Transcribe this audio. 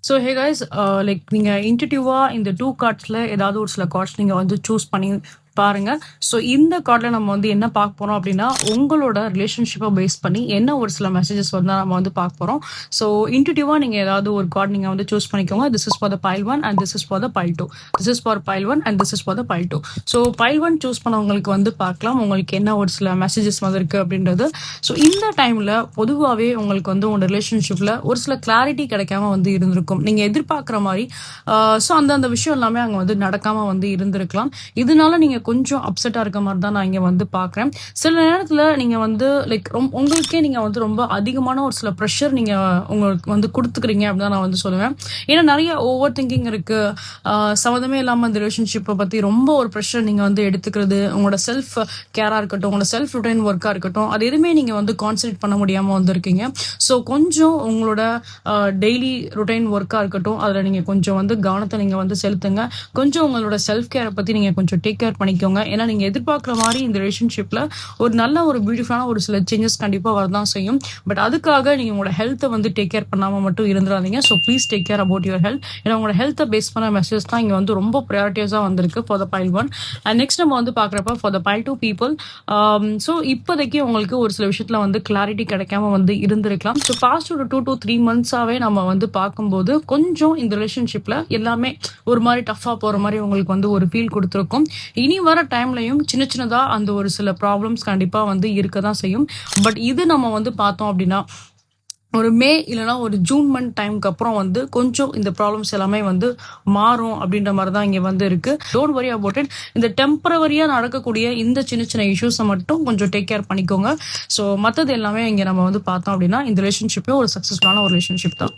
So hey guys like நீங்கள் இன்ட்யூட்டிவாக இந்த two கார்ட்ஸில் ஏதாவது ஒரு சில கார்ட்ஸ் நீங்கள் வந்து சூஸ் பண்ணி பாருங்க. ஸோ இந்த கார்டில் நம்ம வந்து என்ன பார்க்க போகிறோம் அப்படின்னா உங்களோட ரிலேஷன்ஷிப்பை பேஸ் பண்ணி என்ன ஒரு சில மெசேஜஸ் வந்து நம்ம வந்து பார்க்க போகிறோம். ஸோ இன்ட்யூட்டிவாக நீங்கள் ஏதாவது ஒரு கார்டு நீங்கள் வந்து சூஸ் பண்ணிக்கோங்க. This is for the file 1 and this is for the file 2. This is for file 1 and this is for the file 2. So file 1 choose பண்ணவங்களுக்கு வந்து பார்க்கலாம் உங்களுக்கு என்ன ஒரு சில மெசேஜஸ் வந்து இருக்குது அப்படின்றது. ஸோ இந்த டைமில் பொதுவாகவே உங்களுக்கு வந்து உங்களோட ரிலேஷன்ஷிப்பில் ஒரு சில கிளாரிட்டி கிடைக்காம வந்து இருந்திருக்கும். நீங்கள் எதிர்பார்க்குற மாதிரி ஸோ அந்த விஷயம் எல்லாமே அங்கே வந்து நடக்காமல் வந்து இருந்திருக்கலாம். இதனால நீங்கள் கொஞ்சம் அப்செட்டாக இருக்க மாதிரி தான் நான் இங்கே வந்து பார்க்குறேன். சில நேரத்தில் நீங்கள் வந்து லைக் உங்களுக்கே நீங்கள் வந்து ரொம்ப அதிகமான ஒரு சில ப்ரெஷர் நீங்கள் உங்களுக்கு வந்து கொடுத்துக்கிறீங்க அப்படின்னு தான் நான் வந்து சொல்லுவேன். ஏன்னா நிறைய ஓவர் திங்கிங் இருக்குது. சம்மந்தமே இல்லாமல் இந்த ரிலேஷன்ஷிப்பை பற்றி ரொம்ப ஒரு ப்ரெஷர் நீங்கள் வந்து எடுத்துக்கிறது, உங்களோட செல்ஃப் கேராக இருக்கட்டும், உங்களோட செல்ஃப் ருட்டைன் ஒர்க்காக இருக்கட்டும், அது எதுவுமே நீங்கள் வந்து கான்சன்ட்ரேட் பண்ண முடியாமல் வந்திருக்கீங்க. ஸோ கொஞ்சம் உங்களோட டெய்லி ருட்டைன் ஒர்க்காக இருக்கட்டும், அதில் நீங்கள் கொஞ்சம் வந்து கவனத்தை நீங்கள் வந்து செலுத்துங்க. கொஞ்சம் உங்களோட செல்ஃப் கேரை பற்றி நீங்கள் கொஞ்சம் டேக் கேர் பண்ணிக்கோங்க. ஏன்னா நீங்கள் எதிர்பார்க்குற மாதிரி இந்த ரிலேஷன்ஷிப்பில் ஒரு நல்ல ஒரு பியூட்டிஃபுல்லான ஒரு சில சேஞ்சஸ் கண்டிப்பாக வரதான் செய்யும். பட் அதுக்காக நீங்கள் உங்களோட ஹெல்த்தை வந்து டேக் கேர் பண்ணாமல் மட்டும் இருந்துடாதீங்க. So please take care about your health. ஏன்னா உங்களோட ஹெல்த்தை பேஸ் பண்ண மெசேஜ் தான் இங்கே வந்து ரொம்ப ப்ரையாரிட்டிஸாக வந்திருக்கு for the file 1. And next நம்ம வந்து பார்க்குறப்ப for the file 2 people. So இப்போதைக்கு உங்களுக்கு ஒரு சில விஷயத்தில் வந்து கிளாரிட்டி கிடைக்காம வந்து இருந்திருக்கலாம். ஸோ பாஸ்ட் ஒரு 2 to 3 months-ஆவே நம்ம வந்து பார்க்கும்போது கொஞ்சம் இந்த ரிலேஷன்ஷிப்பில் எல்லாமே ஒரு மாதிரி டஃப்பாக போகிற மாதிரி உங்களுக்கு வந்து ஒரு ஃபீல் கொடுத்துருக்கும். இனி வர டைம்லையும் சின்னதாக அந்த ஒரு சில ப்ராப்ளம்ஸ் கண்டிப்பாக வந்து இருக்க தான் செய்யும். பட் இது நம்ம வந்து பார்த்தோம் அப்படின்னா ஒரு மே இல்லைனா ஒரு ஜூன் மந்த் டைமுக்கு அப்புறம் வந்து கொஞ்சம் இந்த ப்ராப்ளம்ஸ் எல்லாமே வந்து மாறும் அப்படின்ற மாதிரி தான் இங்கே வந்து இருக்குது. Don't worry about it. இந்த டெம்பரவரியாக நடக்கக்கூடிய இந்த சின்ன இஷ்யூஸை மட்டும் கொஞ்சம் டேக் கேர் பண்ணிக்கோங்க. ஸோ மற்றது எல்லாமே இங்கே நம்ம வந்து பார்த்தோம் அப்படின்னா இந்த ரிலேஷன்ஷிப்பே ஒரு சக்ஸஸ்ஃபுல்லான ஒரு ரிலேஷன்ஷிப் தான்.